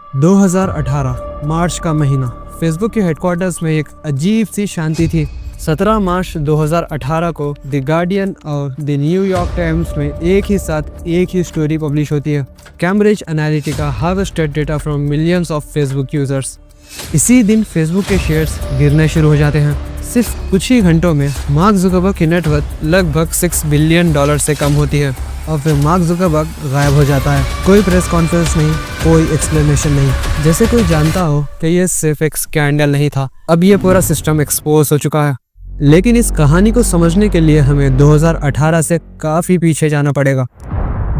2018 मार्च का महीना। फेसबुक के हेडक्वार्टर्स में एक अजीब सी शांति थी। 17 मार्च 2018 को द गार्डियन और द न्यूयॉर्क टाइम्स में एक ही साथ एक ही स्टोरी पब्लिश होती है। Cambridge Analytica harvested data from millions of Facebook users. इसी दिन फेसबुक के शेयर्स गिरने शुरू हो जाते हैं। सिर्फ कुछ ही घंटों में मार्क जुकरबर्ग की नेटवर्थ लगभग $6 बिलियन से कम होती है और फिर मार्क जुकरबर्ग गायब हो जाता है। कोई प्रेस कॉन्फ्रेंस नहीं, कोई एक्सप्लेनेशन नहीं, जैसे कोई जानता हो कि ये सिर्फ एक स्कैंडल नहीं था, अब ये पूरा सिस्टम एक्सपोज हो चुका है। लेकिन इस कहानी को समझने के लिए हमें 2018 से काफी पीछे जाना पड़ेगा।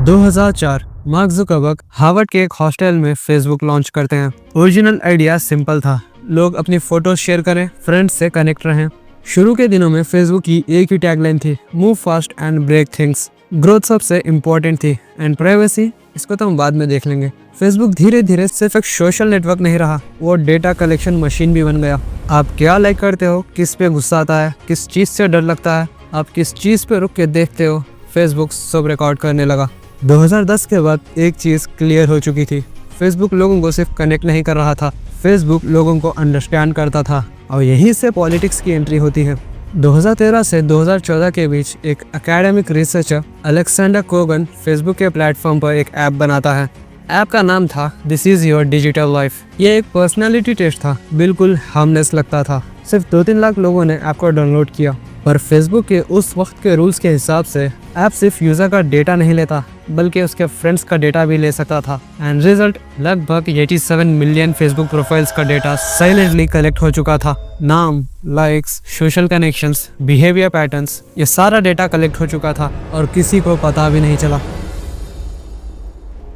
2004 मार्क जुकरबर्ग हार्वर्ड के एक हॉस्टल में फेसबुक लॉन्च करते हैं। ओरिजिनल आइडिया सिंपल था, लोग अपनी फोटोज शेयर करें, फ्रेंड्स से कनेक्ट रहें। शुरू के दिनों में फेसबुक की एक ही टैगलाइन थी, move fast and break things. Growth सबसे इम्पोर्टेंट थी एंड प्राइवेसी, इसको तो हम बाद में देख लेंगे। फेसबुक धीरे धीरे सिर्फ एक सोशल नेटवर्क नहीं रहा, वो डेटा कलेक्शन मशीन भी बन गया। आप क्या लाइक करते हो, किस पे गुस्सा आता है, किस चीज से डर लगता है, आप किस चीज पे रुक के देखते हो, फेसबुक सब रिकॉर्ड करने लगा। 2010 के बाद एक चीज क्लियर हो चुकी थी, फेसबुक लोगों को सिर्फ कनेक्ट नहीं कर रहा था, फेसबुक लोगों को अंडरस्टैंड करता था। और यहीं से पॉलिटिक्स की एंट्री होती है। 2013 से 2014 के बीच एक academic researcher Alexander Kogan Facebook के प्लेटफॉर्म पर एक ऐप बनाता है। ऐप का नाम था this is your digital life. ये एक पर्सनालिटी टेस्ट था, बिल्कुल हार्मलेस लगता था। सिर्फ 2-3 लाख लोगों ने ऐप को डाउनलोड किया, पर फेसबुक के उस वक्त के रूल्स के हिसाब से ऐप सिर्फ यूजर का डेटा नहीं लेता, बल्कि उसके फ्रेंड्स का डेटा भी ले सकता था। एंड रिजल्ट, लगभग 87 मिलियन फेसबुक प्रोफाइल्स का डेटा साइलेंटली कलेक्ट हो चुका था। नाम, likes, social connections, behaviour patterns, ये सारा डेटा कलेक्ट हो चुका था और किसी को पता भी नहीं चला।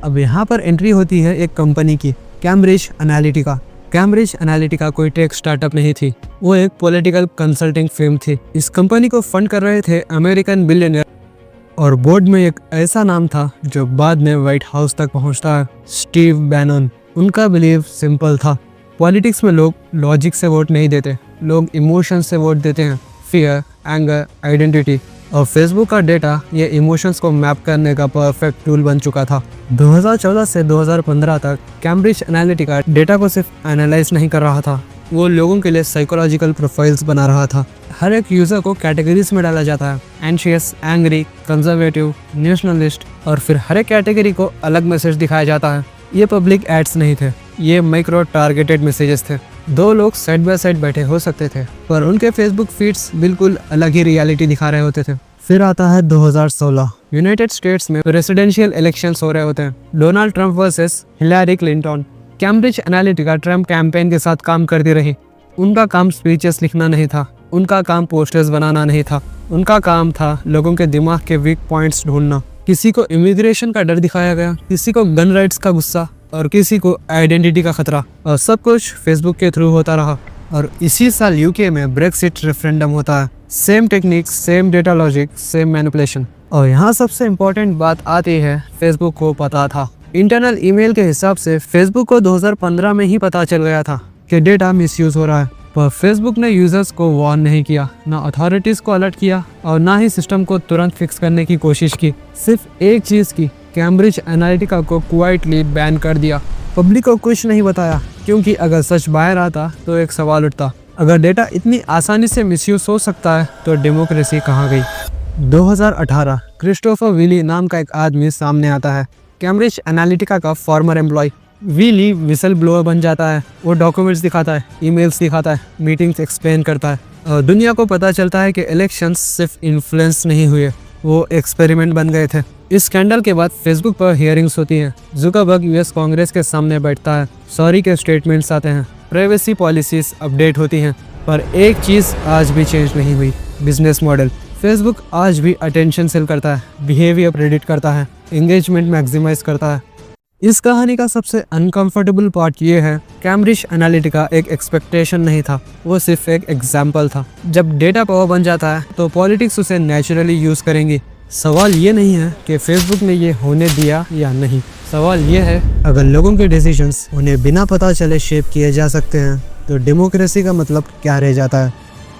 अब यहाँ पर एंट्री होती है एक कंपनी की, कैम्ब्रिज एनालिटिका। कैम्ब्रिज एनालिटिका कोई टेक स्टार्टअप नहीं थी, वो एक पॉलिटिकल कंसल्टिंग फर्म थी। इस कंपनी को फंड कर रहे थे अमेरिकन बिलियनियर और बोर्ड में एक ऐसा नाम था जो बाद में व्हाइट हाउस तक पहुंचता है, स्टीव बैनन। उनका बिलीव सिंपल था, पॉलिटिक्स में लोग लॉजिक से वोट नहीं देते, लोग इमोशन से वोट देते हैं, फियर, एंगर, आइडेंटिटी। और फेसबुक का डेटा ये इमोशंस को मैप करने का परफेक्ट टूल बन चुका था। 2014 से 2015 तक कैम्ब्रिज एनालिटिका डेटा को सिर्फ एनालाइज नहीं कर रहा था, वो लोगों के लिए साइकोलॉजिकल प्रोफाइल्स बना रहा था। हर एक यूजर को कैटेगरीज में डाला जाता है, एंशियस, एंग्री, कंजर्वेटिव, नेशनलिस्ट, और फिर हर एक कैटेगरी को अलग मैसेज दिखाया जाता है। ये पब्लिक एड्स नहीं थे, ये माइक्रो टारगेटेड मैसेजेस थे। 2 लोग साइड बाय साइड बैठे हो सकते थे, पर उनके फेसबुक फीड्स बिल्कुल अलग ही रियलिटी दिखा रहे होते थे। फिर आता है 2016, यूनाइटेड स्टेट्स में प्रेसिडेंशियल इलेक्शंस हो रहे होते हैं, Donald Trump versus Hillary Clinton. Cambridge Analytica Trump campaign के साथ काम करती रही। उनका काम स्पीचेस लिखना नहीं था, उनका काम पोस्टर्स बनाना नहीं था, उनका काम था लोगों के दिमाग के वीक पॉइंट्स ढूंढना। किसी को इमिग्रेशन का डर दिखाया गया, किसी को गन राइट्स का गुस्सा और किसी को आइडेंटिटी का खतरा, और सब कुछ फेसबुक के थ्रू होता रहा। और इसी साल यूके में ब्रेक्सिट रेफरेंडम होता है। Same techniques, same data logic, same manipulation. और यहाँ सबसे इम्पोर्टेंट बात आती है, फेसबुक को पता था। इंटरनल ईमेल के हिसाब से फेसबुक को 2015 में ही पता चल गया था कि डेटा मिसयूज हो रहा है, पर फेसबुक ने यूजर्स को वार्न नहीं किया, ना अथॉरिटीज को अलर्ट किया और ना ही सिस्टम को तुरंत फिक्स करने की कोशिश की। सिर्फ एक चीज की, कैम्ब्रिज एनालिटिका को क्वाइटली बैन कर दिया। पब्लिक को कुछ नहीं बताया, क्योंकि अगर सच बाहर आता तो एक सवाल उठता, अगर डेटा इतनी आसानी से मिसयूज हो सकता है तो डेमोक्रेसी कहाँ गई। 2018 क्रिस्टोफर विली नाम का एक आदमी सामने आता है, कैम्ब्रिज एनालिटिका का फॉर्मर एम्प्लॉय। विली विसल ब्लोअर बन जाता है, वो डॉक्यूमेंट्स दिखाता है, ईमेल्स दिखाता है, मीटिंग्स एक्सप्लेन करता है, और दुनिया को पता चलता है कि इलेक्शंस सिर्फ इन्फ्लुएंस नहीं हुए, वो एक्सपेरिमेंट बन गए थे। इस स्कैंडल के बाद फेसबुक पर हियरिंग्स होती हैं, जुकरबर्ग यूएस कांग्रेस के सामने बैठता है, सॉरी के स्टेटमेंट्स आते हैं, प्राइवेसी पॉलिसीज अपडेट होती हैं। पर एक चीज़ आज भी चेंज नहीं हुई, बिजनेस मॉडल। फेसबुक आज भी अटेंशन सेल करता है, बिहेवियर प्रेडिक्ट करता है, एंगेजमेंट मैक्सिमाइज करता है। इस कहानी का सबसे अनकंफर्टेबल पार्ट ये है, कैम्ब्रिज एनालिटिका एक एक्सपेक्टेशन नहीं था, वो सिर्फ एक एग्जाम्पल था। जब डेटा पावर बन जाता है तो पॉलिटिक्स उसे नेचुरली यूज करेंगी। सवाल ये नहीं है कि फेसबुक ने ये होने दिया या नहीं, सवाल ये है अगर लोगों के डिसीजंस उन्हें बिना पता चले शेप किए जा सकते हैं तो डेमोक्रेसी का मतलब क्या रह जाता है।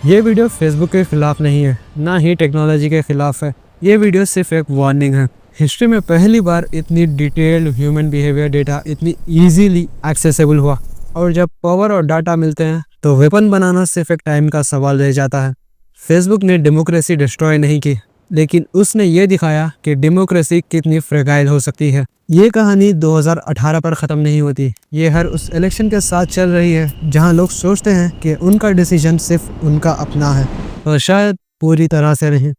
ये वीडियो फेसबुक के खिलाफ नहीं है, ना ही टेक्नोलॉजी के खिलाफ है, ये वीडियो सिर्फ एक वार्निंग है। हिस्ट्री में पहली बार इतनी डिटेल्ड ह्यूमन बिहेवियर डेटा इतनी इजीली एक्सेसिबल हुआ। और जब पावर और डाटा मिलते हैं तो वेपन बनाना सिर्फ एक टाइम का सवाल रह जाता है। फेसबुक ने डेमोक्रेसी डिस्ट्रॉय नहीं की, लेकिन उसने ये दिखाया कि डेमोक्रेसी कितनी फ्रेगाइल हो सकती है। ये कहानी 2018 पर ख़त्म नहीं होती, ये हर उस इलेक्शन के साथ चल रही है जहां लोग सोचते हैं कि उनका डिसीजन सिर्फ उनका अपना है, और शायद पूरी तरह से नहीं।